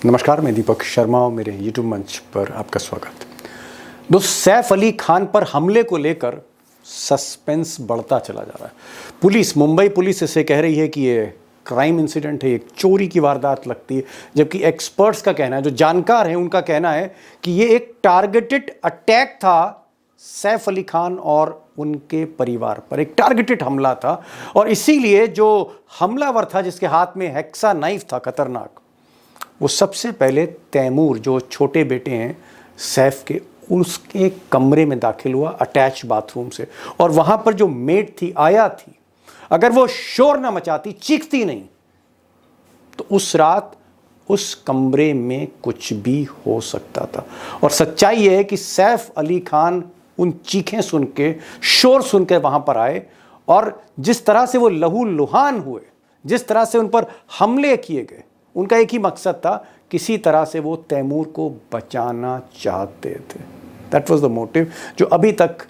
नमस्कार, मैं दीपक शर्मा और मेरे यूट्यूब मंच पर आपका स्वागत। दोस्त, सैफ अली खान पर हमले को लेकर सस्पेंस बढ़ता चला जा रहा है। मुंबई पुलिस इसे कह रही है कि ये क्राइम इंसिडेंट है, एक चोरी की वारदात लगती है, जबकि एक्सपर्ट्स का कहना है, जो जानकार हैं उनका कहना है कि ये एक टारगेटेड अटैक था सैफ अली खान और उनके परिवार पर, एक टारगेटेड हमला था। और इसीलिए जो हमलावर था, जिसके हाथ में हेक्सा नाइफ था खतरनाक, वो सबसे पहले तैमूर, जो छोटे बेटे हैं सैफ के, उसके कमरे में दाखिल हुआ अटैच बाथरूम से। और वहाँ पर जो मेड थी, आया थी, अगर वो शोर ना मचाती, चीखती नहीं, तो उस रात उस कमरे में कुछ भी हो सकता था। और सच्चाई ये है कि सैफ अली खान उन चीखें सुन के, शोर सुन के वहाँ पर आए, और जिस तरह से वो लहूलुहान हुए, जिस तरह से उन पर हमले किए गए, उनका एक ही मकसद था, किसी तरह से वो तैमूर को बचाना चाहते थे। दैट वाज द मोटिव, जो अभी तक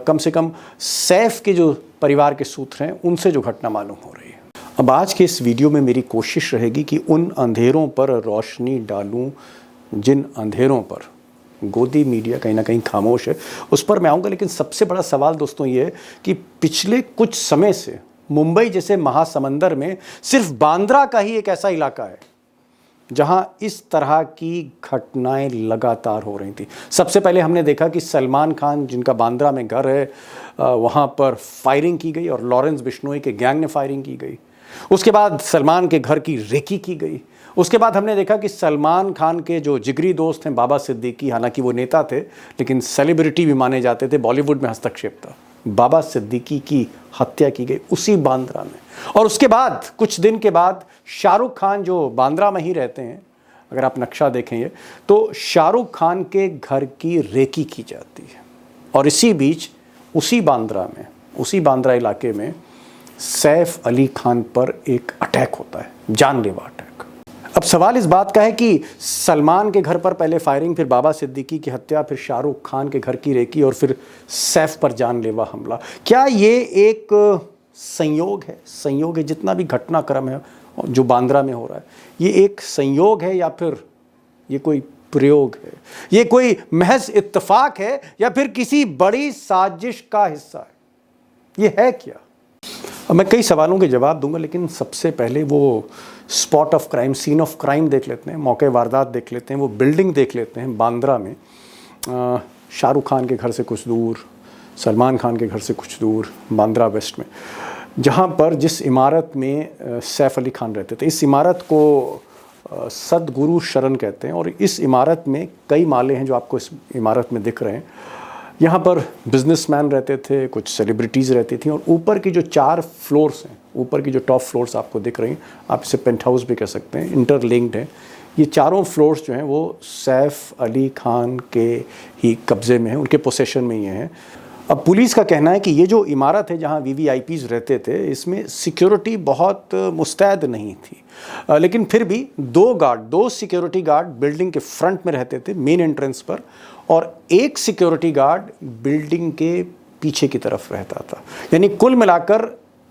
कम से कम सैफ के जो परिवार के सूत्र हैं उनसे जो घटना मालूम हो रही है। अब आज के इस वीडियो में मेरी कोशिश रहेगी कि उन अंधेरों पर रोशनी डालूं जिन अंधेरों पर गोदी मीडिया कहीं ना कहीं खामोश है, उस पर मैं आऊँगा। लेकिन सबसे बड़ा सवाल दोस्तों ये है कि पिछले कुछ समय से मुंबई जैसे महासमंदर में सिर्फ बांद्रा का ही एक ऐसा इलाका है जहां इस तरह की घटनाएं लगातार हो रही थी। सबसे पहले हमने देखा कि सलमान खान, जिनका बांद्रा में घर है, वहां पर फायरिंग की गई और लॉरेंस बिश्नोई के गैंग ने फायरिंग की गई। उसके बाद सलमान के घर की रेकी की गई। उसके बाद हमने देखा कि सलमान खान के जो जिगरी दोस्त हैं बाबा सिद्दीकी, हालांकि वो नेता थे लेकिन सेलिब्रिटी भी माने जाते थे, बॉलीवुड में हस्तक्षेप था, बाबा सिद्दीकी की हत्या की गई उसी बांद्रा में। और उसके बाद कुछ दिन के बाद शाहरुख खान, जो बांद्रा में ही रहते हैं, अगर आप नक्शा देखेंगे तो शाहरुख खान के घर की रेकी की जाती है। और इसी बीच उसी बांद्रा इलाके में सैफ अली खान पर एक अटैक होता है, जानलेवा अटैक। अब सवाल इस बात का है कि सलमान के घर पर पहले फायरिंग, फिर बाबा सिद्दीकी की हत्या, फिर शाहरुख खान के घर की रेकी और फिर सैफ पर जानलेवा हमला। क्या ये एक संयोग है? जितना भी घटनाक्रम है जो बांद्रा में हो रहा है, ये एक संयोग है या फिर ये कोई प्रयोग है? ये कोई महज इत्तेफाक है या फिर किसी बड़ी साजिश का हिस्सा है? ये है क्या? अब मैं कई सवालों के जवाब दूंगा, लेकिन सबसे पहले वो spot of crime, scene of crime देख लेते हैं, मौके वारदात देख लेते हैं, वो बिल्डिंग देख लेते हैं बांद्रा में, शाहरुख खान के घर से कुछ दूर, सलमान खान के घर से कुछ दूर, बांद्रा वेस्ट में, जहाँ पर जिस इमारत में सैफ अली खान रहते थे। इस इमारत को सदगुरु शरण कहते हैं और इस इमारत में कई माले हैं जो आपको इस इमारत में दिख रहे हैं। यहाँ पर बिजनेसमैन रहते थे, कुछ सेलिब्रिटीज़ रहती थी, और ऊपर की जो 4 फ्लोर्स हैं, ऊपर की जो टॉप फ्लोर्स आपको दिख रही हैं, आप इसे पेंट हाउस भी कह सकते हैं, इंटरलिंक्ड हैं। ये चारों फ्लोर्स जो हैं वो सैफ अली खान के ही कब्ज़े में हैं, उनके पोसेशन में ही हैं। अब पुलिस का कहना है कि ये जो इमारत है जहाँ वीवीआईपीज़ रहते थे, इसमें सिक्योरिटी बहुत मुस्तैद नहीं थी, लेकिन फिर भी 2 सिक्योरिटी गार्ड बिल्डिंग के फ्रंट में रहते थे, मेन एंट्रेंस पर, और 1 सिक्योरिटी गार्ड बिल्डिंग के पीछे की तरफ रहता था। यानी कुल मिलाकर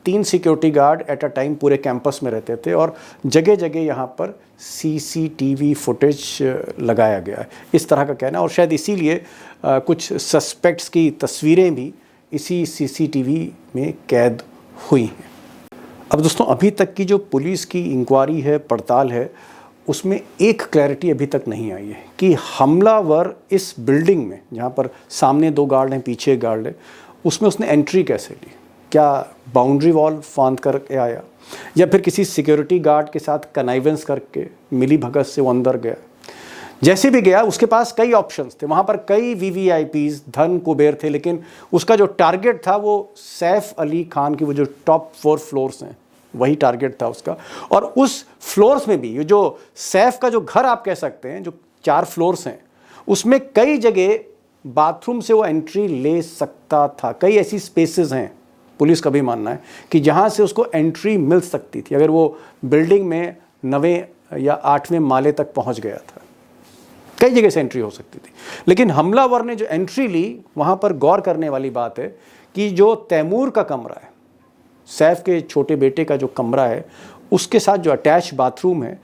3 security guard at a time पूरे कैंपस में रहते थे। और जगह जगह यहाँ पर सीसीटीवी फुटेज लगाया गया है, इस तरह का कहना है। और शायद इसीलिए कुछ सस्पेक्ट्स की तस्वीरें भी इसी सीसीटीवी में कैद हुई हैं। अब दोस्तों, अभी तक की जो पुलिस की इंक्वायरी है, पड़ताल है, उसमें एक क्लैरिटी अभी तक नहीं आई है कि हमलावर इस बिल्डिंग में, जहाँ पर सामने 2 गार्ड हैं, पीछे गार्ड है, उसमें उसने एंट्री कैसे ली? क्या बाउंड्री वॉल फांद करके आया, या फिर किसी सिक्योरिटी गार्ड के साथ कनाइवेंस करके मिली भगत से वो अंदर गया? जैसे भी गया, उसके पास कई ऑप्शंस थे, वहाँ पर कई वीवीआईपीज़, धन कुबेर थे, लेकिन उसका जो टारगेट था वो सैफ अली खान की वो जो टॉप 4 फ्लोर्स हैं, वही टारगेट था उसका। और उस फ्लोर्स में भी ये जो सैफ का जो घर आप कह सकते हैं, जो 4 फ्लोर्स हैं, उसमें कई जगह बाथरूम से वो एंट्री ले सकता था। कई ऐसी स्पेसेस हैं, पुलिस का भी मानना है, कि जहाँ से उसको एंट्री मिल सकती थी अगर वो बिल्डिंग में 9वें या 8वें माले तक पहुँच गया था। कई जगह से एंट्री हो सकती थी, लेकिन हमलावर ने जो एंट्री ली, वहाँ पर गौर करने वाली बात है कि जो तैमूर का कमरा है, सैफ के छोटे बेटे का जो कमरा है, उसके साथ जो अटैच बाथरूम है,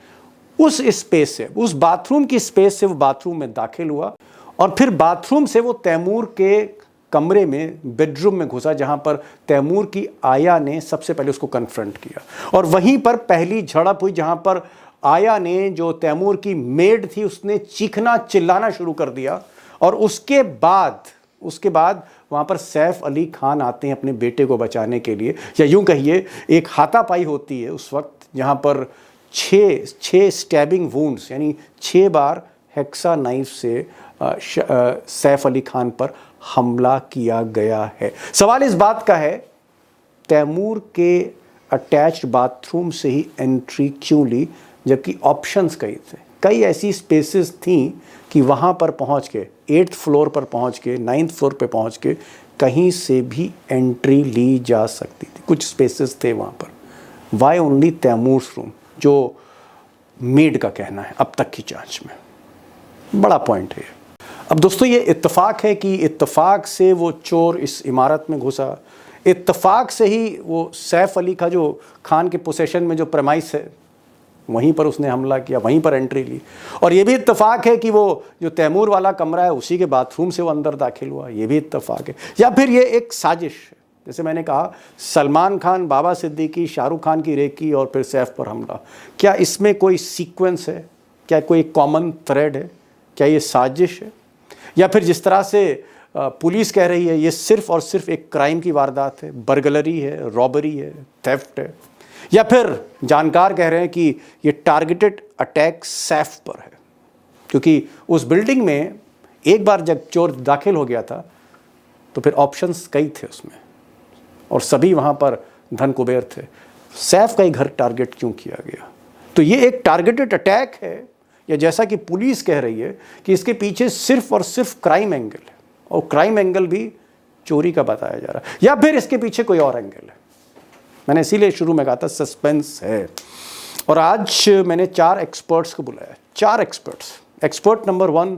उस स्पेस से, उस बाथरूम की स्पेस से वो बाथरूम में दाखिल हुआ और फिर बाथरूम से वो तैमूर के कमरे में, बेडरूम में घुसा, जहां पर तैमूर की आया ने सबसे पहले उसको कन्फ्रंट किया। और वहीं पर पहली झड़प हुई, जहां पर आया ने, जो तैमूर की मेड थी, उसने चीखना चिल्लाना शुरू कर दिया। और उसके बाद वहाँ पर सैफ अली खान आते हैं अपने बेटे को बचाने के लिए, या यूं कहिए एक हाथापाई होती है उस वक्त, जहाँ पर छः स्टैबिंग वुंड्स, यानी 6 बार हेक्सा नाइफ से सैफ अली खान पर हमला किया गया है। सवाल इस बात का है, तैमूर के अटैच्ड बाथरूम से ही एंट्री क्यों ली, जबकि ऑप्शंस कई ऐसी स्पेसेस थी कि वहाँ पर पहुँच के 8th फ्लोर पर पहुँच के 9th फ्लोर पे पहुँच के कहीं से भी एंट्री ली जा सकती थी। कुछ स्पेसेस थे वहाँ पर। वाई ओनली तैमूर्स रूम, जो मेड का कहना है अब तक की जांच में। बड़ा पॉइंट है। अब दोस्तों, ये इत्तेफाक है कि इत्तेफाक से वो चोर इस इमारत में घुसा, इत्तेफाक से ही वो सैफ अली का जो खान के पोसेशन में जो प्रेमाइस है वहीं पर उसने हमला किया, वहीं पर एंट्री ली। और ये भी इत्तेफाक है कि वो जो तैमूर वाला कमरा है उसी के बाथरूम से वो अंदर दाखिल हुआ, ये भी इत्तेफाक है। या फिर ये एक साजिश है, जैसे मैंने कहा, सलमान खान, बाबा सिद्दीकी, शाहरुख खान की रेकी और फिर सैफ पर हमला। क्या इसमें कोई सीक्वेंस है? क्या कोई कॉमन थ्रेड है? क्या ये साजिश है? या फिर जिस तरह से पुलिस कह रही है, ये सिर्फ और सिर्फ एक क्राइम की वारदात है, बर्गलरी है, रॉबरी है, थेफ्ट है? या फिर जानकार कह रहे हैं कि ये टारगेटेड अटैक सैफ पर है, क्योंकि उस बिल्डिंग में एक बार जब चोर दाखिल हो गया था तो फिर ऑप्शंस कई थे उसमें, और सभी वहाँ पर धन कुबेर थे। सैफ का ही घर टारगेट क्यों किया गया? तो ये एक टारगेटेड अटैक है, या जैसा कि पुलिस कह रही है कि इसके पीछे सिर्फ और सिर्फ क्राइम एंगल है, और क्राइम एंगल भी चोरी का बताया जा रहा है, या फिर इसके पीछे कोई और एंगल है? मैंने इसीलिए शुरू में कहा था सस्पेंस है। और आज मैंने 4 एक्सपर्ट्स को बुलाया, 4 experts. Expert number 1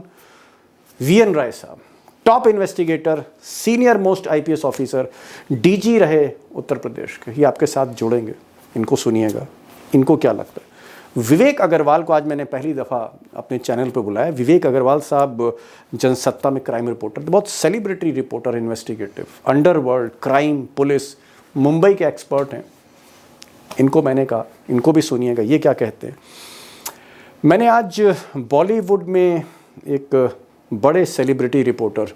VN Rai साहब, top investigator, senior most IPS officer, DG रहे उत्तर प्रदेश के। ये आपके साथ जुड़ेंगे, इनको सुनिएगा, इनको क्या लगता है। विवेक अग्रवाल को आज मैंने पहली दफ़ा अपने चैनल पर बुलाया। विवेक अग्रवाल साहब जनसत्ता में क्राइम रिपोर्टर, बहुत celebrity reporter, investigative, underworld, crime, police, Mumbai के एक्सपर्ट हैं। इनको मैंने कहा, इनको भी सुनिएगा ये क्या कहते हैं। मैंने आज बॉलीवुड में एक बड़े सेलिब्रिटी रिपोर्टर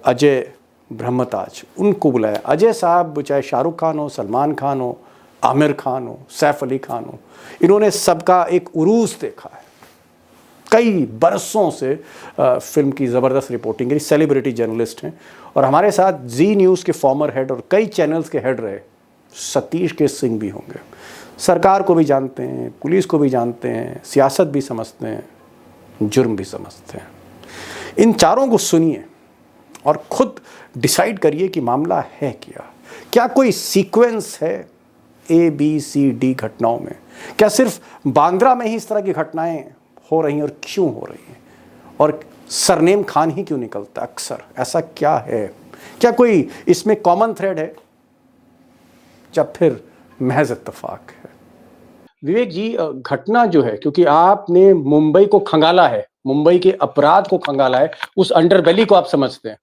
अजय ब्रह्मताज, उनको बुलाया। अजय साहब चाहे शाहरुख खान हो, सलमान खान हो, आमिर खान हो, सैफ अली खान हो, इन्होंने सबका एक उरूज देखा है। कई बरसों से फिल्म की ज़बरदस्त रिपोर्टिंग करी, सेलिब्रिटी जर्नलिस्ट हैं। और हमारे साथ जी न्यूज़ के फॉर्मर हेड और कई चैनल्स के हेड रहे सतीश के सिंह भी होंगे। सरकार को भी जानते हैं, पुलिस को भी जानते हैं, सियासत भी समझते हैं, जुर्म भी समझते हैं। इन चारों को सुनिए और खुद डिसाइड करिए कि मामला है क्या। क्या कोई सीक्वेंस है ABCD घटनाओं में? क्या सिर्फ बांद्रा में ही इस तरह की घटनाएं हो रही हैं, और क्यों हो रही हैं? और सरनेम खान ही क्यों निकलता है अक्सर? ऐसा क्या है? क्या कोई इसमें कॉमन थ्रेड है, या फिर महज इत्तेफाक है? विवेक जी, घटना जो है, क्योंकि आपने मुंबई को खंगाला है, मुंबई के अपराध को खंगाला है, उस अंडरबेली को आप समझते हैं।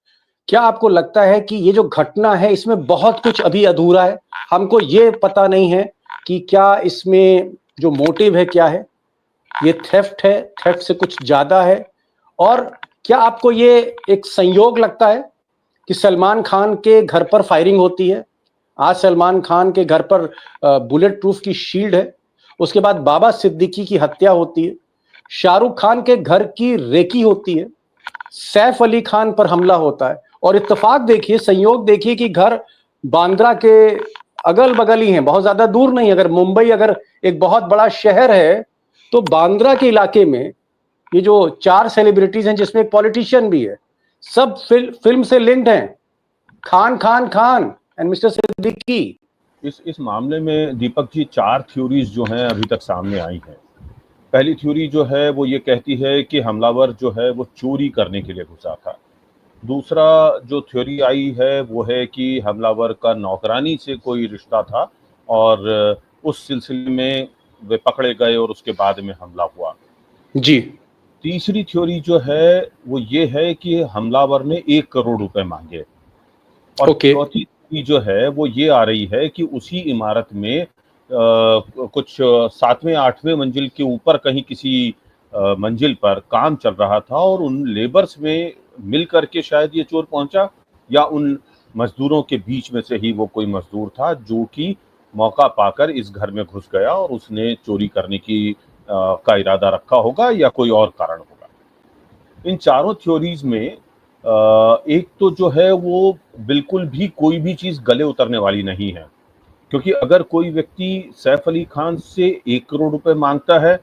क्या आपको लगता है कि ये जो घटना है इसमें बहुत कुछ अभी अधूरा है? हमको ये पता नहीं है कि क्या इसमें जो मोटिव है क्या है, ये थेफ्ट है, थेफ्ट से कुछ ज्यादा है? और क्या आपको ये एक संयोग लगता है कि सलमान खान के घर पर फायरिंग होती है? आज सलमान खान के घर पर बुलेट प्रूफ की शील्ड है, उसके बाद बाबा सिद्दीकी की हत्या होती है, शाहरुख खान के घर की रेकी होती है, सैफ अली खान पर हमला होता है, और इत्तेफाक देखिए, संयोग देखिए कि घर बांद्रा के अगल बगल ही हैं, बहुत ज्यादा दूर नहीं। अगर मुंबई अगर एक बहुत बड़ा शहर है तो बांद्रा के इलाके में ये जो 4 सेलिब्रिटीज हैं, जिसमें एक पॉलिटिशियन भी है, सब फिल्म से लिंक्ड हैं, खान खान खान एंड मिस्टर सिद्दीकी। इस मामले में दीपक जी 4 थ्योरीज जो हैं अभी तक सामने आई हैं। पहली थ्योरी जो है वो ये कहती है कि हमलावर जो है वो चोरी करने के लिए घुसा था। दूसरा जो थ्योरी आई है वो है कि हमलावर का नौकरानी से कोई रिश्ता था और उस सिलसिले में वे पकड़े गए और उसके बाद में हमला हुआ। जी। तीसरी थ्योरी जो है वो ये है कि हमलावर ने 1 करोड़ रुपए मांगे। और ओके। चौथी थ्योरी जो है वो ये आ रही है कि उसी इमारत में कुछ 7वें 8वें मंजिल के ऊपर कहीं किसी मंजिल पर काम चल रहा था और उन लेबर्स में मिल करके शायद ये चोर पहुंचा, या उन मजदूरों के बीच में से ही वो कोई मजदूर था जो कि मौका पाकर इस घर में घुस गया और उसने चोरी करने का इरादा रखा होगा या कोई और कारण होगा। इन चारों थ्योरीज में एक तो जो है वो बिल्कुल भी कोई भी चीज गले उतरने वाली नहीं है, क्योंकि अगर कोई व्यक्ति सैफ अली खान से 1 करोड़ रुपए मांगता है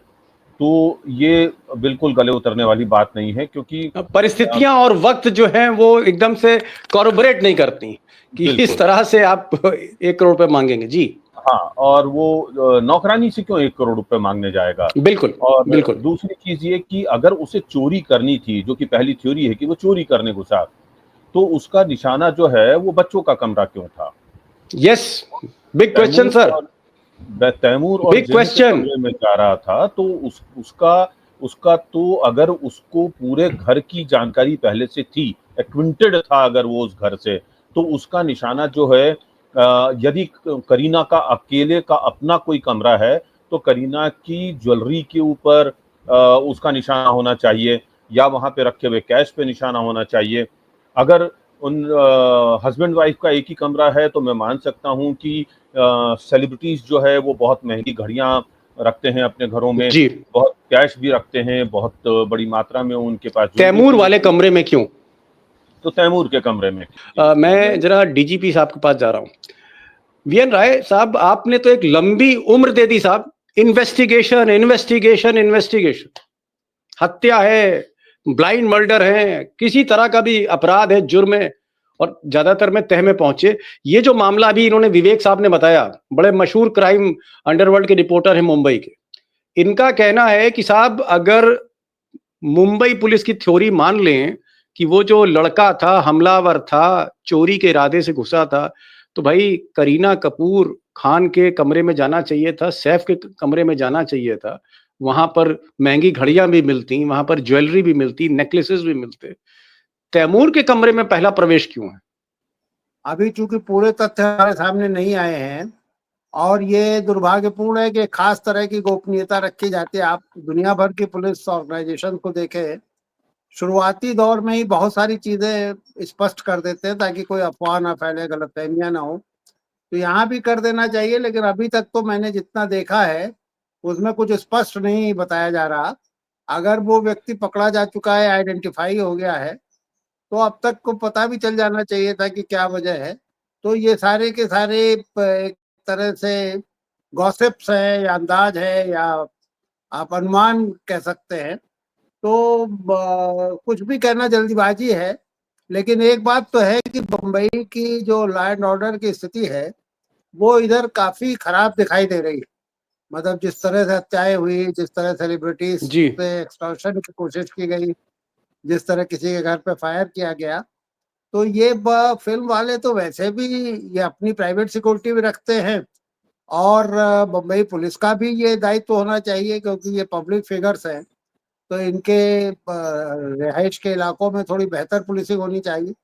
तो ये बिल्कुल गले उतरने वाली बात नहीं है, क्योंकि परिस्थितियां और वक्त जो है वो एकदम से कॉर्पोरेट नहीं करती कि इस बिल्कुल तरह से आप 1 करोड़ रुपए मांगेंगे। जी। हाँ, और वो नौकरानी से क्यों 1 करोड़ रुपए मांगने जाएगा। बिल्कुल। और बिल्कुल। दूसरी चीज ये कि अगर उसे चोरी करनी थी, जो कि पहली थ्योरी है कि वो चोरी करने घुसा, तो उसका निशाना जो है वो बच्चों का कमरा क्यों था। Yes. Big question Taimur sir. और तैमूर और बिग जिन्नू के क्वेश्चन। कमरे में जा रहा था, तो उसका उसका तो अगर उसको पूरे घर की जानकारी पहले से थी, एक्विंटेड था अगर वो उस घर से, तो उसका निशाना जो है यदि करीना का अकेले का अपना कोई कमरा है तो करीना की ज्वेलरी के ऊपर उसका निशाना होना चाहिए, या वहां पे रखे हुए कैश पे निशाना होना चाहिए। अगर उन हस्बैंड वाइफ का एक ही कमरा है तो मैं मान सकता हूं कि सेलिब्रिटीज जो है वो बहुत महंगी घड़ियां रखते हैं अपने घरों में, जी। बहुत कैश भी रखते हैं, बहुत बड़ी मात्रा में उनके पास ज्वेलरी तैमूर भी वाले होती है। कमरे में क्यों? तो तैमूर के कमरे में जी, मैं जरा डीजीपी साहब के पास जा रहा हूं। वीएन राय साहब, आपने तो एक लंबी उम्र दे दी साहब। इन्वेस्टिगेशन इन्वेस्टिगेशन इन्वेस्टिगेशन, हत्या है, ब्लाइंड मर्डर है, किसी तरह का भी अपराध है, जुर्म है, और ज्यादातर में तह में पहुंचे। ये जो मामला अभी इन्होंने विवेक साहब ने बताया, बड़े मशहूर क्राइम अंडरवर्ल्ड के रिपोर्टर हैं मुंबई के, इनका कहना है कि साहब अगर मुंबई पुलिस की थ्योरी मान लें कि वो जो लड़का था, हमलावर था, चोरी के इरादे से घुसा था, तो भाई करीना कपूर खान के कमरे में जाना चाहिए था, सैफ के कमरे में जाना चाहिए था। वहां पर महंगी घड़ियां भी मिलती, वहां पर ज्वेलरी भी मिलती, नेकलेसेस भी मिलते। तैमूर के कमरे में पहला प्रवेश क्यों है? अभी चूंकि पूरे तथ्य हमारे सामने नहीं आए हैं और ये दुर्भाग्यपूर्ण है कि खास तरह की गोपनीयता रखी जाती है। आप दुनिया भर की पुलिस ऑर्गेनाइजेशन को देखें, शुरुआती दौर में ही बहुत सारी चीजें स्पष्ट कर देते हैं ताकि कोई अफवाह ना फैले, गलतफहमियां ना हो। तो यहाँ भी कर देना चाहिए, लेकिन अभी तक तो मैंने जितना देखा है उसमें कुछ स्पष्ट नहीं बताया जा रहा। अगर वो व्यक्ति पकड़ा जा चुका है, आइडेंटिफाई हो गया है, तो अब तक को पता भी चल जाना चाहिए था कि क्या वजह है। तो ये सारे के सारे एक तरह से गॉसिप्स है या अंदाज है या आप अनुमान कह सकते हैं। तो कुछ भी कहना जल्दीबाजी है। लेकिन एक बात तो है कि बम्बई की जो लॉ एंड ऑर्डर की स्थिति है वो इधर काफी खराब दिखाई दे रही है। मतलब जिस तरह से हत्याएं हुई, जिस तरह सेलिब्रिटीज जी। पे एक्सटॉर्शन की कोशिश की गई, जिस तरह किसी के घर पे फायर किया गया, तो ये फिल्म वाले तो वैसे भी ये अपनी प्राइवेट सिक्योरिटी भी रखते हैं और बम्बई पुलिस का भी ये दायित्व होना चाहिए क्योंकि ये पब्लिक फिगर्स हैं। तो इनके रिहाइश के इलाकों में थोड़ी बेहतर पुलिसिंग होनी चाहिए।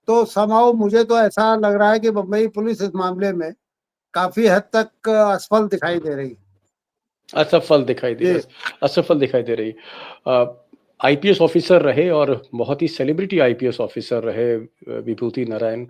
तो समहाउ मुझे तो ऐसा लग रहा है कि बम्बई पुलिस इस मामले में काफी हद तक असफल दिखाई दे रही है। असफल दिखाई दे जी। असफल दिखाई दे रही। आईपीएस ऑफिसर रहे और बहुत ही सेलिब्रिटी आईपीएस ऑफिसर रहे विभूति नारायण।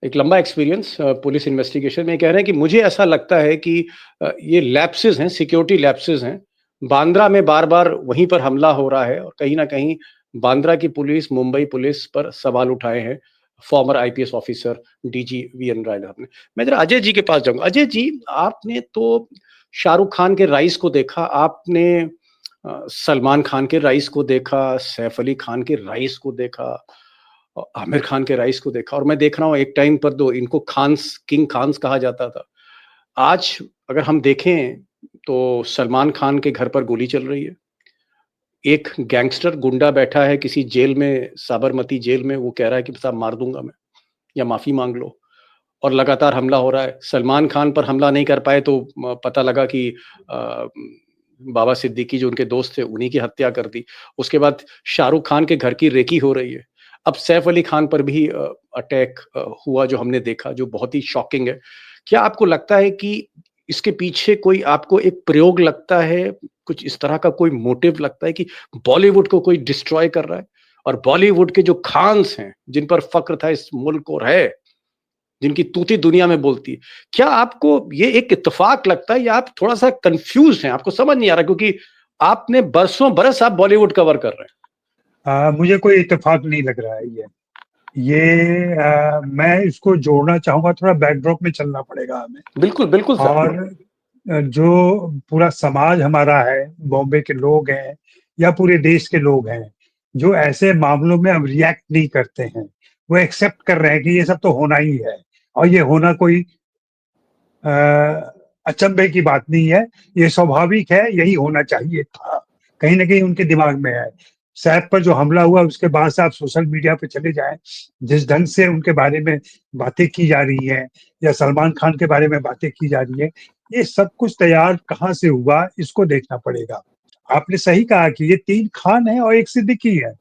एक लंबा एक्सपीरियंस पुलिस इन्वेस्टिगेशन में। कह रहे हैं कि मुझे ऐसा लगता है कि ये लैप्सेस हैं, सिक्योरिटी लैप्सेस हैं। बांद्रा में बार बार वहीं पर हमला हो रहा है और कहीं ना कहीं बांद्रा की पुलिस मुंबई पुलिस पर सवाल उठाए हैं former IPS officer DG VN Rai ने। मैं जरा अजय जी के पास जाऊंगा। अजय जी, आपने तो शाहरुख खान के राइज को देखा, आपने सलमान खान के राइज को देखा, सैफ अली खान के राइज को देखा, आमिर खान के राइज को देखा, और मैं देख रहा हूँ एक टाइम पर तो इनको खान्स, किंग खान्स कहा जाता था। आज अगर हम देखें तो सलमान खान के घर पर गोली चल रही है। एक गैंगस्टर गुंडा बैठा है किसी जेल में, साबरमती जेल में, वो कह रहा है कि साहब मार दूंगा मैं या माफी मांग लो। और लगातार हमला हो रहा है। सलमान खान पर हमला नहीं कर पाए तो पता लगा कि बाबा सिद्दीकी जो उनके दोस्त थे उन्हीं की हत्या कर दी। उसके बाद शाहरुख खान के घर की रेकी हो रही है। अब सैफ अली खान पर भी अटैक हुआ जो हमने देखा, जो बहुत ही शॉकिंग है। क्या आपको लगता है कि इसके पीछे कोई आपको एक प्रयोग लगता है, कुछ इस तरह का कोई मोटिव लगता है कि बॉलीवुड को कोई डिस्ट्रॉय कर रहा है और बॉलीवुड के जो खान्स हैं, जिन पर फक्र था इस मुल्क और है, जिनकी तूती दुनिया में बोलती है, क्या आपको ये एक इत्तेफाक लगता है या आप थोड़ा-सा कन्फ्यूज़्ड हैं, आपको समझ नहीं आ रहा क्योंकि आपने बरसों बरस आप बॉलीवुड कवर कर रहे हैं? मुझे कोई इत्तेफाक नहीं लग रहा है मैं इसको जोड़ना चाहूँगा, थोड़ा बैकड्रॉप में चलना पड़ेगा हमें। बिल्कुल, बिल्कुल सर। और जो पूरा समाज हमारा है, बॉम्बे के लोग हैं या पूरे देश के लोग हैं, जो ऐसे मामलों में अब रिएक्ट नहीं करते हैं। वो एक्सेप्ट कर रहे हैं कि ये सब तो होना ही है और ये होना कोई अ, अचंभे की बात नहीं है, ये स्वाभाविक है, यही होना चाहिए था। कहीं न कहीं उनके दिमाग में है। सैफ पर जो हमला हुआ उसके बाद से आप सोशल मीडिया पे चले जाएँ, जिस ढंग से उनके बारे में बातें की जा रही हैं या सलमान खान के बारे में बातें की जा रही हैं, ये सब कुछ तैयार कहाँ से हुआ इसको देखना पड़ेगा। आपने सही कहा कि ये 3 खान हैं और 1 सिद्दीकी है।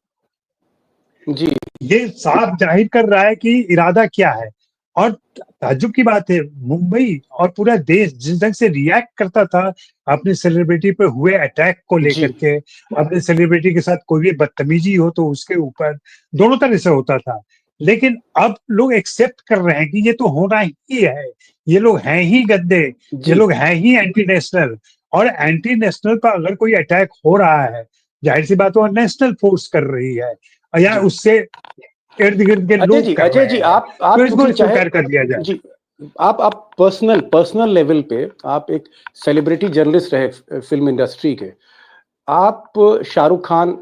जी। ये साफ जाहिर कर रहा है कि इरादा क्या है। और ताज्जुब की बात है, मुंबई और पूरा देश जिस ढंग से रिएक्ट करता था अपने सेलिब्रिटी पे हुए अटैक को लेकर जी। के, अपने सेलिब्रिटी के साथ कोई भी बदतमीजी हो तो उसके ऊपर, दोनों तरह से होता था। लेकिन अब लोग एक्सेप्ट कर रहे हैं कि ये तो होना ही है। ये लोग हैं ही गद्दे, ये जी। लोग हैं ही एंटी नेशनल। और एंटी नेशनल पर अगर कोई अटैक हो रहा है, जाहिर-सी बात है वो नेशनल फोर्स कर रही है या जी। उससे इर्द-गिर्द के लोग कर अजय रहे जी, हैं। आप तो इसको क्योंकि चाहे स्वीकार कर लिया जाए। जी, आप पर्सनल लेवल पे आप एक सेलिब्रिटी जर्नलिस्ट रहे फ़िल्म इंडस्ट्री के। आप शाहरुख खान,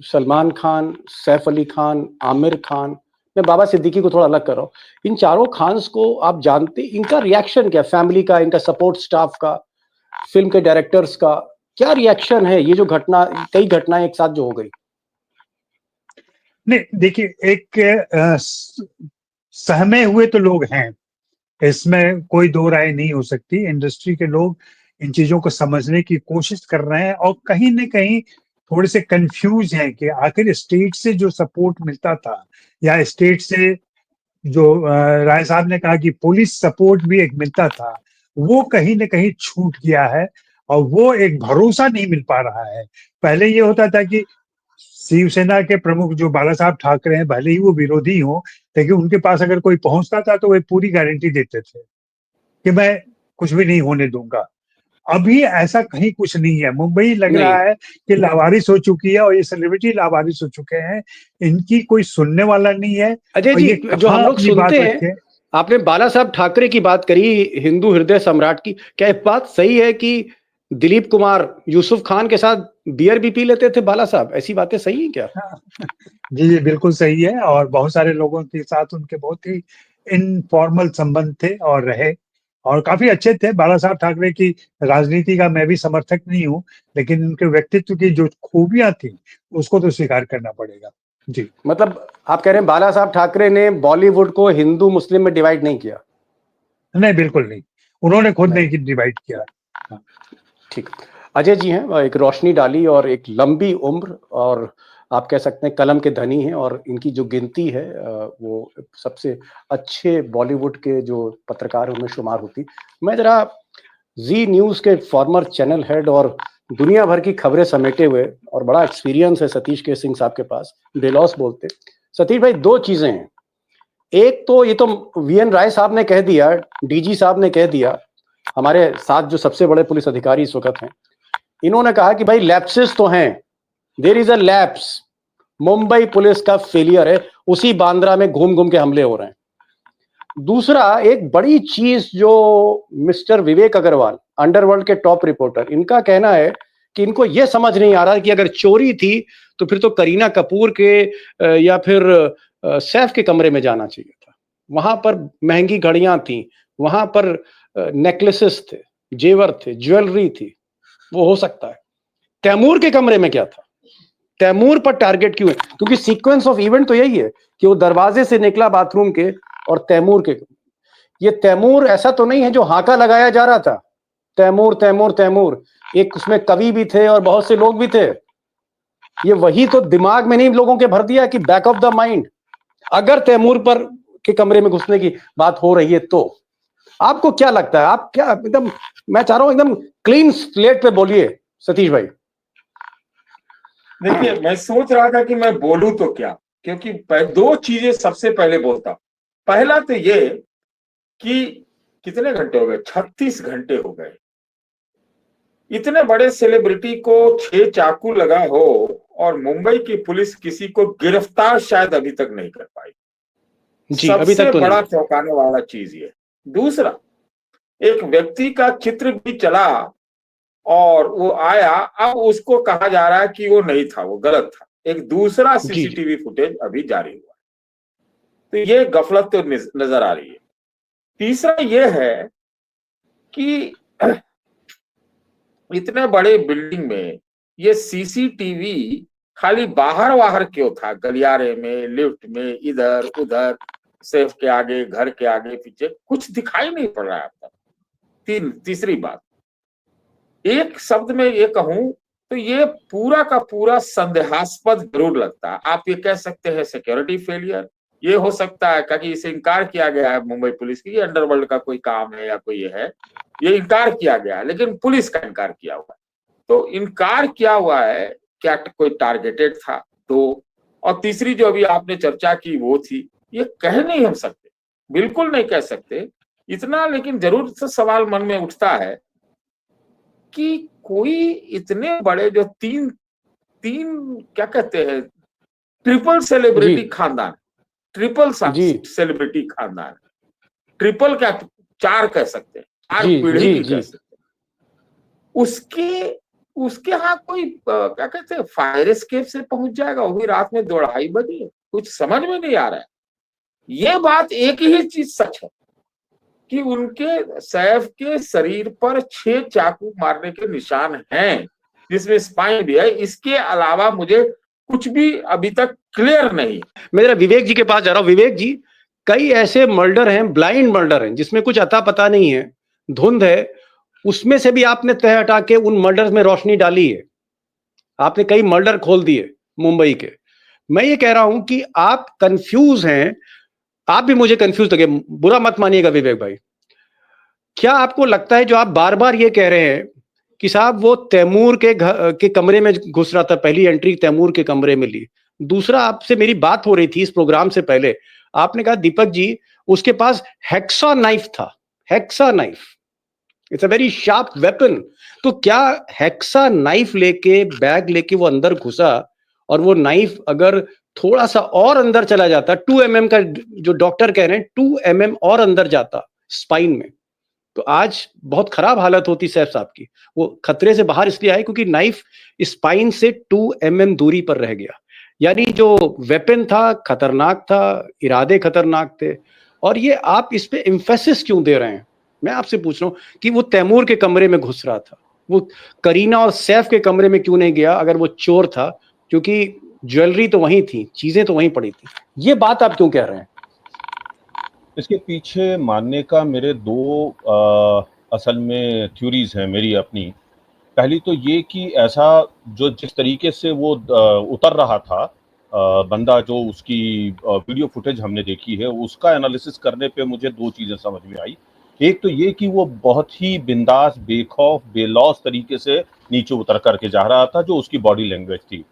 सलमान खान, सैफ अली खान, आमिर खान, मैं बाबा सिद्दीकी को थोड़ा अलग कर रहा हूँ। इन चारों खान्स को आप जानते, इनका रिएक्शन क्या, फैमिली का, इनका सपोर्ट स्टाफ का, फ़िल्म के डायरेक्टर्स का, क्या रिएक्शन है ये जो घटना, कई घटनाएँ एक साथ जो हो गई? नहीं, देखिए एक सहमे हुए तो लोग हैं, इसमें कोई दो राय नहीं हो सकती। इंडस्ट्री के लोग इन चीज़ों को समझने की कोशिश कर रहे हैं और कहीं न कहीं थोड़े से कन्फ्यूज़ हैं कि आखिर स्टेट से जो सपोर्ट मिलता था या स्टेट से जो राय साहब ने कहा कि पुलिस सपोर्ट भी एक मिलता था, वो कहीं न कहीं छूट गया है और वो एक भरोसा नहीं मिल पा रहा है। पहले ये होता था कि शिवसेना के प्रमुख जो बाला साहब ठाकरे हैं, भले ही वो विरोधी हों, लेकिन उनके पास अगर कोई पहुँचता था तो वो एक पूरी गारंटी देते थे कि मैं कुछ भी नहीं होने दूँगा। अभी ऐसा कहीं कुछ नहीं है। मुंबई लग नहीं। रहा है कि लावारिस हो चुकी है और ये सेलिब्रिटी लावारिस हो चुके हैं। इनकी कोई सुनने वाला नहीं है अजय और जी, ये जो हम कहाँ लोग अपनी बात सुनते हैं, रखें। आपने बाला साहब ठाकरे की बात करी, हिंदू हृदय सम्राट की। क्या ये बात सही है कि दिलीप कुमार यूसुफ खान के साथ बियर भी पी लेते थे बाला साहब? ऐसी बातें सही हैं क्या? हाँ, जी, जी, बिल्कुल सही है और बहुत सारे लोगों के साथ उनके बहुत ही इनफॉर्मल संबंध थे और रहे और काफ़ी अच्छे थे। बाला साहब ठाकरे की राजनीति का मैं भी समर्थक नहीं हूँ, लेकिन उनके व्यक्तित्व की जो खूबियाँ थी, उसको तो स्वीकार करना पड़ेगा। जी। मतलब आप कह रहे हैं बाला साहब ठाकरे ने बॉलीवुड को हिंदू मुस्लिम में डिवाइड नहीं किया? नहीं, बिल्कुल नहीं। उन्होंने खुद नहीं। नहीं डिवाइड किया। हाँ। ठीक। अजय जी हैं, एक रोशनी डाली और एक लंबी उम्र, और आप कह सकते हैं कलम के धनी हैं, और इनकी जो गिनती है वो सबसे अच्छे बॉलीवुड के जो पत्रकार हैं उनमें शुमार होती। मैं ज़रा जी न्यूज़ के फॉर्मर चैनल हेड और दुनिया भर की खबरें समेटे हुए, और बड़ा एक्सपीरियंस है सतीश के सिंह साहब के पास, बेलौस बोलते। सतीश भाई, 2 चीज़ें हैं। एक तो ये तो वीएन राय साहब ने कह दिया, डीजी साहब ने कह दिया, हमारे साथ जो सबसे बड़े पुलिस अधिकारी इस वक़्त हैं, इन्होंने कहा कि भाई लैप्सेस तो हैं, there is a lapse, Mumbai police का फेलियर है, उसी बांद्रा में घूम-घूम के हमले हो रहे हैं। दूसरा, एक बड़ी चीज़ जो मिस्टर विवेक अग्रवाल, अंडरवर्ल्ड के टॉप रिपोर्टर, इनका कहना है कि इनको ये समझ नहीं आ रहा कि अगर चोरी थी, तो फिर तो करीना कपूर के या फिर सैफ के कमरे में जाना चाहिए था। वहाँ पर महँगी घड़ियाँ थीं, वहाँ पर नेकलेसेस थे, जेवर थे, ज्वेलरी थी, वो हो सकता है। तैमूर के कमरे में क्या था? तैमूर पर टारगेट क्यों है? क्योंकि सीक्वेंस ऑफ इवेंट तो यही है कि वो दरवाजे से निकला बाथरूम के और तैमूर के, ये तैमूर ऐसा तो नहीं है जो हाका लगाया जा रहा था, तैमूर तैमूर तैमूर, एक उसमें कवि भी थे और बहुत से लोग भी थे। ये वही तो दिमाग में नहीं लोगों के भर दिया कि बैक ऑफ द माइंड अगर तैमूर पर के कमरे में घुसने की बात हो रही है तो आपको क्या लगता है? आप क्या एकदम, मैं चाह रहा हूं एकदम क्लीन स्लेट पे बोलिए सतीश भाई। देखिए, मैं सोच रहा था कि मैं बोलूं तो क्या, क्योंकि दो चीजें सबसे पहले बोलता। पहला तो ये कि कितने घंटे हो गए, 36 घंटे हो गए, इतने बड़े सेलिब्रिटी को 6 चाकू लगा हो और मुंबई की पुलिस किसी को गिरफ्तार शायद अभी तक नहीं कर पाई। जी, अभी सबसे तक तो बड़ा नहीं। चौंकाने वाला चीज ये। दूसरा, एक व्यक्ति का चित्र भी चला और वो आया, अब उसको कहा जा रहा है कि वो नहीं था, वो गलत था। एक दूसरा जी सीसीटीवी फुटेज अभी जारी हुआ, तो ये गफलत तो नजर आ रही है। तीसरा ये है कि इतने बड़े बिल्डिंग में ये सीसीटीवी खाली बाहर बाहर क्यों था, गलियारे में, लिफ्ट में, इधर उधर, सेफ के आगे, घर के आगे पीछे, कुछ दिखाई नहीं पड़ रहा है अब तक। तीसरी बात, एक शब्द में ये कहूं तो ये पूरा का पूरा संदेहास्पद जरूर लगता है। आप ये कह सकते हैं सिक्योरिटी फेलियर, ये हो सकता है कि इसे इनकार किया गया है मुंबई पुलिस की, ये अंडरवर्ल्ड का कोई काम है या कोई ये है, ये इनकार किया गया है, लेकिन पुलिस का इनकार किया हुआ है। तो इनकार किया हुआ है, क्या कोई टारगेटेड था? तो और तीसरी जो अभी आपने चर्चा की वो थी, ये कह नहीं हम सकते, बिल्कुल नहीं कह सकते इतना, लेकिन जरूर से सवाल मन में उठता है कि कोई इतने बड़े जो तीन तीन क्या कहते हैं, ट्रिपल सेलिब्रिटी जी खानदान, ट्रिपल जी सेलिब्रिटी खानदान, ट्रिपल क्या, 4 कह सकते हैं, 4 जी पीढ़ी जी की जी कह सकते हैं। उसके यहाँ कोई क्या कहते हैं, फायर एस्केप से पहुंच जाएगा, वो भी रात में 2:30 बजे, कुछ समझ में नहीं आ रहा है। ये बात एक ही चीज सच है कि उनके सैफ के शरीर पर 6 चाकू मारने के निशान हैं, जिसमें स्पाइन भी है। इसके अलावा मुझे कुछ भी अभी तक क्लियर नहीं। मैं जरा विवेक जी के पास जा रहा हूं। विवेक जी, कई ऐसे मर्डर हैं, ब्लाइंड मर्डर हैं, जिसमें कुछ अता पता नहीं है, धुंध है, उसमें से भी आपने तह हटा के उन मर्डर्स में रोशनी डाली है। आपने कई मर्डर खोल दिए मुंबई के। मैं ये कह रहा हूं कि आप कंफ्यूज हैं, आप भी मुझे कंफ्यूज लगे, बुरा मत मानिएगा विवेक भाई। क्या आपको लगता है जो आप बार बार ये कह रहे हैं कि साहब वो तैमूर के के कमरे में घुस रहा था, पहली एंट्री तैमूर के कमरे में ली। दूसरा, आपसे मेरी बात हो रही थी इस प्रोग्राम से पहले, आपने कहा दीपक जी उसके पास हेक्सा नाइफ था, hexa knife, it's a very sharp weapon. तो क्या हेक्सा नाइफ लेके, बैग लेके वो अंदर घुसा और वो नाइफ अगर थोड़ा सा और अंदर चला जाता, 2 mm का जो डॉक्टर कह रहे हैं 2 mm और अंदर जाता स्पाइन में, तो आज बहुत खराब हालत होती सैफ साहब की। वो खतरे से बाहर इसलिए आए क्योंकि नाइफ स्पाइन से 2 mm दूरी पर रह गया। यानी जो वेपन था खतरनाक था, इरादे खतरनाक थे। और ये आप इस पे एम्फेसिस क्यों दे रहे हैं? मैं आपसे पूछ रहा हूं कि वो तैमूर के कमरे में घुस रहा था, वो करीना और सैफ के कमरे में क्यों नहीं गया अगर वो चोर था? क्योंकि ज्वेलरी तो वहीं थी, चीजें तो वहीं पड़ी थी। ये बात आप क्यों कह रहे हैं? इसके पीछे मानने का मेरे दो असल में थ्योरीज हैं मेरी अपनी। पहली तो ये कि ऐसा जो जिस तरीके से वो उतर रहा था बंदा, जो उसकी वीडियो फुटेज हमने देखी है, उसका एनालिसिस करने पे मुझे दो चीज़ें समझ में आई। एक तो ये कि वो बहुत ही बिंदास, बेखौफ, बेलौस तरीके से नीचे उतर करके जा रहा था, जो उसकी बॉडी लैंग्वेज थी।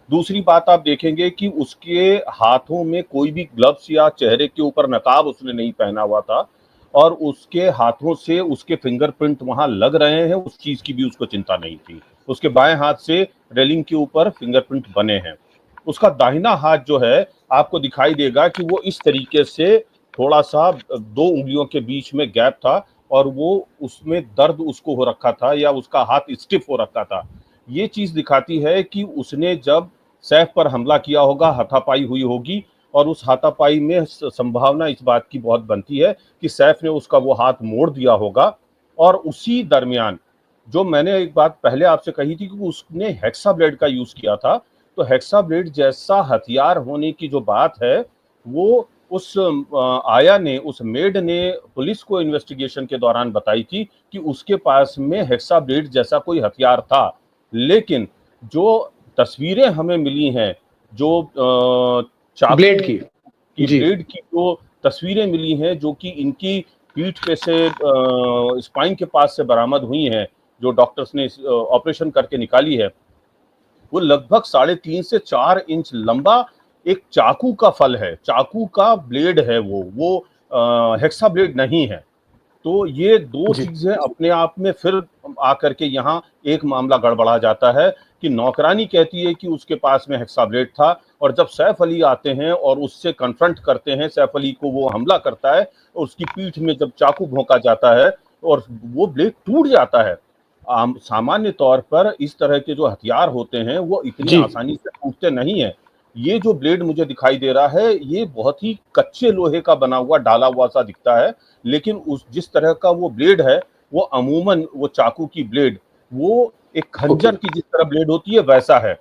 दूसरी बात आप देखेंगे कि उसके हाथों में कोई भी ग्लव्स या चेहरे के ऊपर नकाब उसने नहीं पहना हुआ था, और उसके हाथों से उसके फिंगरप्रिंट वहां लग रहे हैं, उस चीज की भी उसको चिंता नहीं थी। उसके बाएं हाथ से रेलिंग के ऊपर फिंगरप्रिंट बने हैं। उसका दाहिना हाथ जो है, आपको दिखाई देगा कि वो इस तरीके से थोड़ा सा 2 उंगलियों के बीच में गैप था, और वो उसमें दर्द उसको हो रखा था, या उसका हाथ स्टिफ हो रखा था। ये चीज दिखाती है कि उसने जब सैफ पर हमला किया होगा, हाथापाई हुई होगी, और उस हाथापाई में संभावना इस बात की बहुत बनती है कि सैफ ने उसका वो हाथ मोड़ दिया होगा। और उसी दरमियान जो मैंने एक बात पहले आपसे कही थी कि उसने हेक्सा ब्लेड का यूज किया था, तो हेक्सा ब्लेड जैसा हथियार होने की जो बात है, वो उस आया ने, उस मेड ने पुलिस को इन्वेस्टिगेशन के दौरान बताई थी कि उसके पास में हेक्सा ब्लेड जैसा कोई हथियार था। लेकिन जो तस्वीरें हमें मिली हैं, जो चाकू ब्लेड की जी ब्लेड की जो तस्वीरें मिली हैं, जो कि इनकी पीठ पे से स्पाइन के पास से बरामद हुई हैं, जो डॉक्टर्स ने ऑपरेशन करके निकाली है, वो लगभग 3.5 से 4 इंच लंबा एक चाकू का फल है, चाकू का ब्लेड है वो हेक्सा ब्लेड नहीं है। तो ये दो जी चीजें अपने आप में फिर आकर के यहाँ एक मामला गड़बड़ा जाता है कि नौकरानी कहती है कि उसके पास में हेक्सा ब्लेड था, और जब सैफ अली आते हैं और उससे कन्फ्रंट करते हैं, सैफ अली को वो हमला करता है और उसकी पीठ में जब चाकू भोंका जाता है और वो ब्लेड टूट जाता है। सामान्य तौर पर इस तरह के जो हथियार होते हैं वो इतनी जी आसानी से टूटते नहीं है। ये जो ब्लेड मुझे दिखाई दे रहा है, ये बहुत ही कच्चे लोहे का बना हुआ, डाला हुआ सा दिखता है, लेकिन उस जिस तरह का वो ब्लेड है, वो अमूमन वो चाकू की ब्लेड, वो एक ओके खंजर की जिस तरह ब्लेड होती है वैसा है।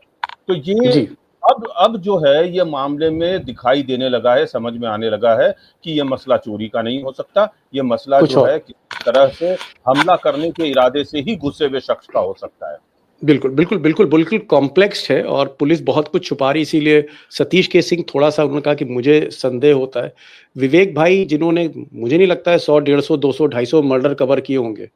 तो ये जी अब जो है ये मामले में दिखाई देने लगा है, समझ में आने लगा है कि ये मसला चोरी का नहीं हो सकता, ये मसला कुछ जो और है किसी तरह से हमला करने के इरादे से ही गुस्से हुए शख्स का हो सकता है। बिल्कुल बिल्कुल बिल्कुल बिल्कुल कॉम्प्लेक्स है और पुलिस बहुत कुछ छुपा रही, इसीलिए सतीश के सिंह थोड़ा सा उन्होंने कहा कि मुझे संदेह होता है। विवेक भाई जिन्होंने मुझे नहीं लगता है 100 150 200 250 मर्डर कवर किए होंगे,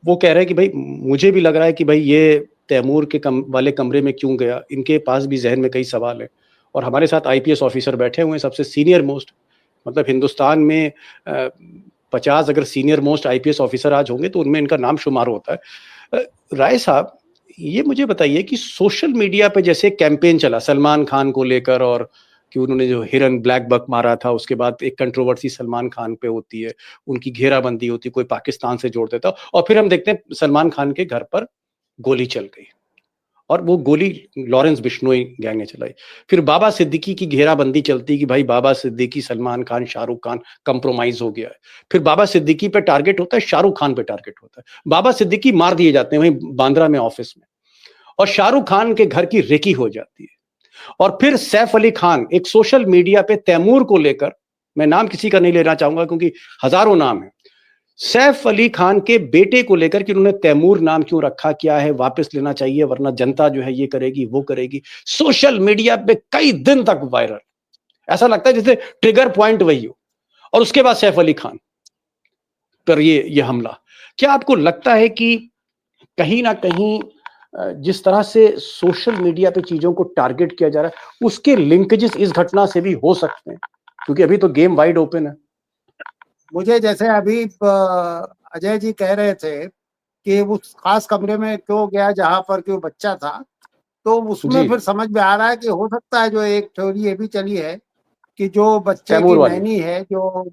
वो कह रहे हैं कि भाई मुझे भी लग रहा है कि भाई ये तैमूर के वाले कमरे में क्यों गया, इनके पास भी जहन में कई सवाल है। और हमारे साथ आईपीएस ऑफिसर बैठे हुए हैं, सबसे सीनियर मोस्ट, मतलब हिंदुस्तान में 50 अगर सीनियर मोस्ट आईपीएस ऑफिसर आज होंगे तो उनमें इनका नाम शुमार होता है। राय साहब, ये मुझे बताइए कि सोशल मीडिया पे जैसे कैंपेन चला सलमान खान को लेकर, और कि उन्होंने जो हिरन ब्लैक बक मारा था, उसके बाद एक कंट्रोवर्सी सलमान खान पे होती है, उनकी घेराबंदी होती है, कोई पाकिस्तान से जोड़ देता, और फिर हम देखते हैं सलमान खान के घर पर गोली चल गई, और वो गोली लॉरेंस बिश्नोई गैंग ने चलाई। फिर बाबा सिद्दीकी की घेराबंदी चलती कि भाई बाबा सिद्दीकी, सलमान खान, शाहरुख खान कंप्रोमाइज हो गया है। फिर बाबा सिद्दीकी पे टारगेट होता है, शाहरुख खान पे टारगेट होता है। बाबा सिद्दीकी मार दिए जाते हैं वहीं बांद्रा में ऑफिस में, और शाहरुख खान के घर की रेकी हो जाती है। और फिर सैफ अली खान एक सोशल मीडिया पे तैमूर को लेकर, मैं नाम किसी का नहीं लेना चाहूंगा क्योंकि हजारों नाम है, सैफ अली खान के बेटे को लेकर कि उन्होंने तैमूर नाम क्यों रखा, क्या है, वापस लेना चाहिए वरना जनता जो है ये करेगी वो करेगी, सोशल मीडिया पे कई दिन तक वायरल। ऐसा लगता है जैसे ट्रिगर पॉइंट वही हो। और उसके बाद सैफ अली खान पर ये हमला, क्या आपको लगता है कि कहीं ना कहीं जिस तरह से सोशल मीडिया पे चीजों को टारगेट किया जा रहा है, उसके लिंकेजेस इस घटना से भी हो सकते हैं, क्योंकि अभी तो गेम वाइड ओपन है। मुझे जैसे अभी अजय जी कह रहे थे कि उस खास कमरे में क्यों गया जहां पर कि वो बच्चा था, तो उसमें जी फिर समझ में आ रहा है कि हो सकता है जो एक थ्योरी ये भी चली है कि जो बच्चे तैमूर की वाली नैनी है जो,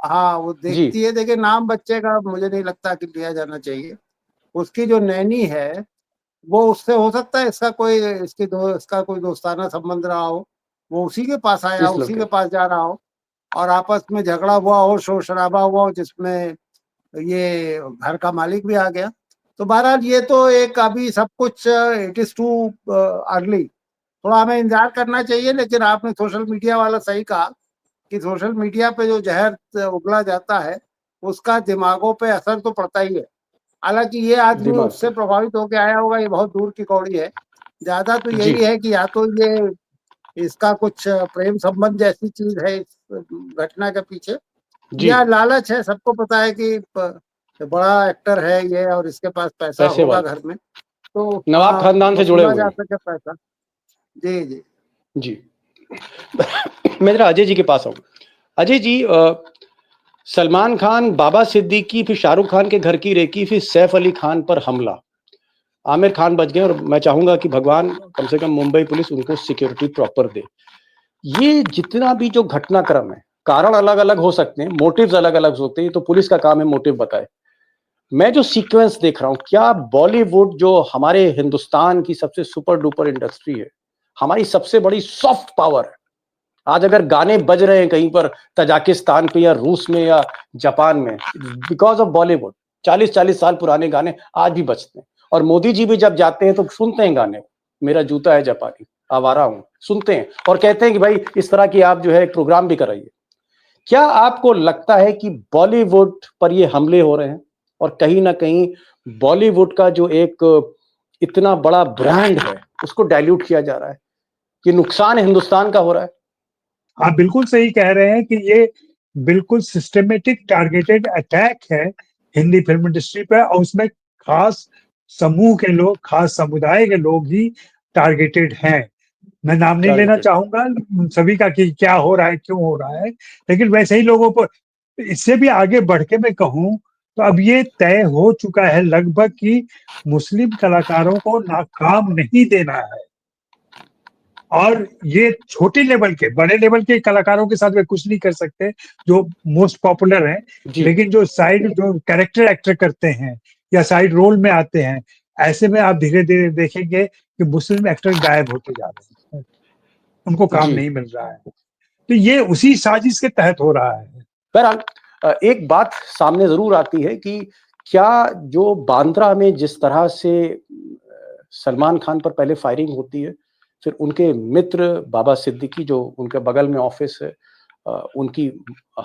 हाँ वो जी देखती है, देखिए नाम बच्चे का मुझे नहीं लगता कि लिया जाना चाहिए, उसकी जो नैनी है वो उससे हो सकता है इसका कोई दोस्ताना संबंध रहा हो, वो उसी के पास आया, इस उसी लड़के के पास जा रहा हो और आपस में झगड़ा हुआ हो, शोर शराबा हुआ हो, जिसमें ये घर का मालिक भी आ गया। तो बहरहाल ये तो एक अभी सब कुछ इट इज टू अर्ली, थोड़ा हमें इंतजार करना चाहिए। लेकिन आपने सोशल मीडिया वाला सही कहा कि सोशल मीडिया पे जो जहर उगला जाता है उसका दिमागों पे असर तो पड़ता ही है। हालांकि ये आदमी दिमाग उससे पे प्रभावित होकर आया होगा, ये बहुत दूर की कौड़ी है। ज्यादा तो जी यही है कि या तो ये इसका कुछ प्रेम संबंध जैसी चीज है इस घटना के पीछे, जी या लालच है। सबको पता है कि बड़ा एक्टर है ये और इसके पास पैसा पैसे होगा वाला, घर में, तो नवाब हाँ खानदान से जुड़े वसूला हुए जा हैं सके पैसा। जी जी। जी। मैं जरा अजय जी के पास आऊं। अजय जी, सलमान खान, बाबा सिद्दीकी, फिर शाहरुख खान के घर की रेकी, फिर सैफ अली खान पर हमला, आमिर खान बच गए, और मैं चाहूंगा कि भगवान कम से कम मुंबई पुलिस उनको सिक्योरिटी प्रॉपर दे। ये जितना भी जो घटनाक्रम है, कारण अलग अलग हो सकते हैं, मोटिव्स अलग अलग हो सकते हैं, तो पुलिस का काम है मोटिव बताए। मैं जो सीक्वेंस देख रहा हूं, क्या बॉलीवुड जो हमारे हिंदुस्तान की सबसे सुपर डुपर इंडस्ट्री है, हमारी सबसे बड़ी सॉफ्ट पावर है, आज अगर गाने बज रहे हैं कहीं पर तजाकिस्तान पे या रूस में या जापान में, बिकॉज ऑफ बॉलीवुड, 40-40 साल पुराने गाने आज भी बजते हैं। और मोदी जी भी जब जाते हैं तो सुनते हैं गाने, मेरा जूता है जापानी, आवारा हूं, सुनते हैं और कहते हैं कि भाई इस तरह की आप जो है एक प्रोग्राम भी कराइए। क्या आपको लगता है कि बॉलीवुड पर ये हमले हो रहे हैं और कहीं ना कहीं बॉलीवुड का जो एक इतना बड़ा ब्रांड है उसको डाइल्यूट किया जा रहा है? ये नुकसान हिंदुस्तान का हो रहा है। आप बिल्कुल सही कह रहे हैं कि ये बिल्कुल सिस्टमेटिक टारगेटेड अटैक है हिंदी फिल्म इंडस्ट्री पे, और उसमें खास समूह के लोग, खास समुदाय के लोग ही टारगेटेड हैं। मैं नाम नहीं लेना Targeted. चाहूंगा सभी का कि क्या हो रहा है, क्यों हो रहा है, लेकिन वैसे ही लोगों पर। इससे भी आगे बढ़ के मैं कहूं तो अब ये तय हो चुका है लगभग कि मुस्लिम कलाकारों को नाकाम नहीं देना है। और ये छोटे लेवल के, बड़े लेवल के कलाकारों के साथ वे कुछ नहीं कर सकते जो मोस्ट पॉपुलर हैं, जी। लेकिन जो साइड, जो कैरेक्टर एक्टर करते हैं या साइड रोल में आते हैं, ऐसे में आप धीरे धीरे देखेंगे कि मुस्लिम एक्टर गायब होते जा रहे हैं, उनको काम जी। नहीं मिल रहा है। तो ये उसी साजिश के तहत हो रहा है। बहरहाल एक बात सामने जरूर आती है कि क्या जो बांद्रा में जिस तरह से सलमान खान पर पहले फायरिंग होती है, फिर उनके मित्र बाबा सिद्दीकी जो उनके बगल में ऑफिस है, उनकी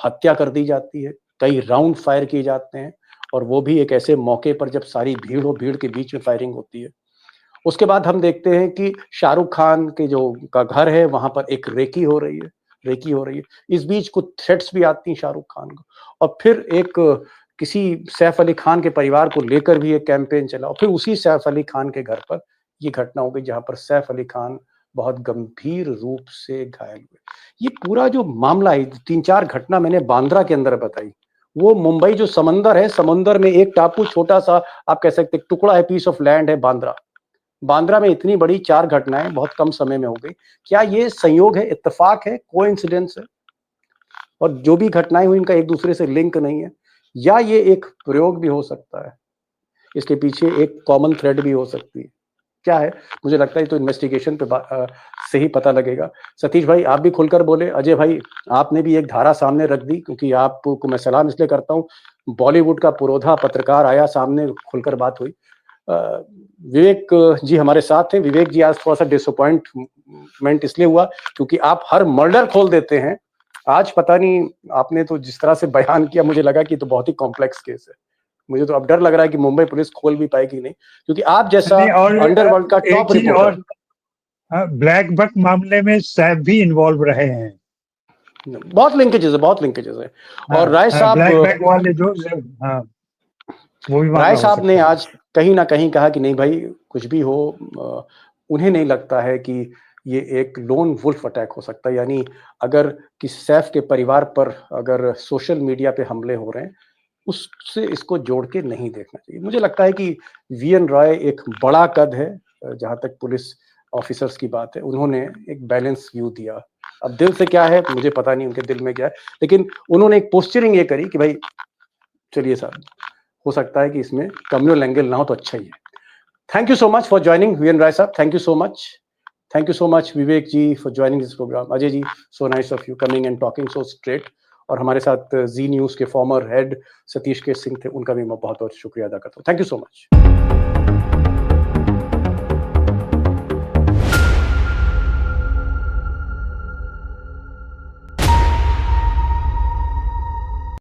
हत्या कर दी जाती है, कई राउंड फायर किए जाते हैं और वो भी एक ऐसे मौके पर जब सारी भीड़ हो, भीड़ के बीच में फायरिंग होती है। उसके बाद हम देखते हैं कि शाहरुख खान के जो का घर है वहां पर एक रेकी हो रही है, रेकी हो रही है। इस बीच कुछ थ्रेट्स भी आती हैं शाहरुख खान को, और फिर एक किसी सैफ अली खान के परिवार को लेकर भी एक कैंपेन चला और फिर उसी सैफ अली खान के घर पर ये घटना हो गई जहां पर सैफ अली खान बहुत गंभीर रूप से घायल हुए। ये पूरा जो मामला है, 3-4 घटना मैंने बांद्रा के अंदर बताई, वो मुंबई जो समंदर है, समंदर में एक टापू छोटा सा आप कह सकते टुकड़ा है, पीस ऑफ लैंड है बांद्रा। बांद्रा में इतनी बड़ी 4 घटनाएं बहुत कम समय में हो गई। क्या ये संयोग है, इत्तेफाक है, कोइंसिडेंस है? और जो भी घटनाएं हुई इनका एक दूसरे से लिंक नहीं है, या ये एक प्रयोग भी हो सकता है, इसके पीछे एक कॉमन थ्रेड भी हो सकती है? क्या है? मुझे लगता है तो इन्वेस्टिगेशन पे से ही पता लगेगा। सतीश भाई आप भी खुलकर बोले, अजय भाई आपने भी एक धारा सामने रख दी, क्योंकि आपको मैं सलाम इसलिए करता हूँ, बॉलीवुड का पुरोधा पत्रकार आया सामने, खुलकर बात हुई। विवेक जी हमारे साथ हैं। विवेक जी आज थोड़ा सा डिसअपॉइंटमेंट इसलिए हुआ क्योंकि आप हर मर्डर खोल देते हैं। आज पता नहीं आपने तो जिस तरह से बयान किया, मुझे लगा कि तो बहुत ही कॉम्प्लेक्स केस है। मुझे तो अब डर लग रहा है कि मुंबई पुलिस खोल भी पाएगी नहीं, क्योंकि आप जैसा नहीं, और अंडरवर्ल्ड का एक टॉप चीज और, रिपोर्टर। ब्लैक बक मामले में सैफ भी इन्वॉल्व रहे हैं। बहुत लिंकेजेस है, बहुत लिंकेजेस है। और राय ब्लैक साहब, बैक वाले जो, हाँ, वो भी राय मामला हो साहब ने सकता है। आज कहीं ना कहीं कहा कि नहीं भाई कुछ भी हो, उन्हें नहीं लगता है कि ये एक लोन वुल्फ अटैक हो सकता है। यानी अगर किसी सैफ के परिवार पर अगर सोशल मीडिया पे हमले हो रहे हैं, उससे इसको जोड़ के नहीं देखना चाहिए। मुझे लगता है कि वीएन रॉय एक बड़ा कद है, जहां तक पुलिस ऑफिसर्स की बात है, उन्होंने एक बैलेंस व्यू दिया। अब दिल से क्या है मुझे पता नहीं, उनके दिल में क्या है, लेकिन उन्होंने एक पोस्चरिंग ये करी कि भाई चलिए साहब, हो सकता है कि इसमें कम्युनल एंगल ना हो तो अच्छा ही है। Thank you so much for joining VN Rai sahab, thank you so much. Thank you so much Vivek ji for joining this program. Ajay ji, so nice of you coming and talking so straight. और हमारे साथ जी न्यूज के former head Satish K Singh थे, उनका भी मैं बहुत बहुत शुक्रिया अदा करता हूँ। Thank you so much.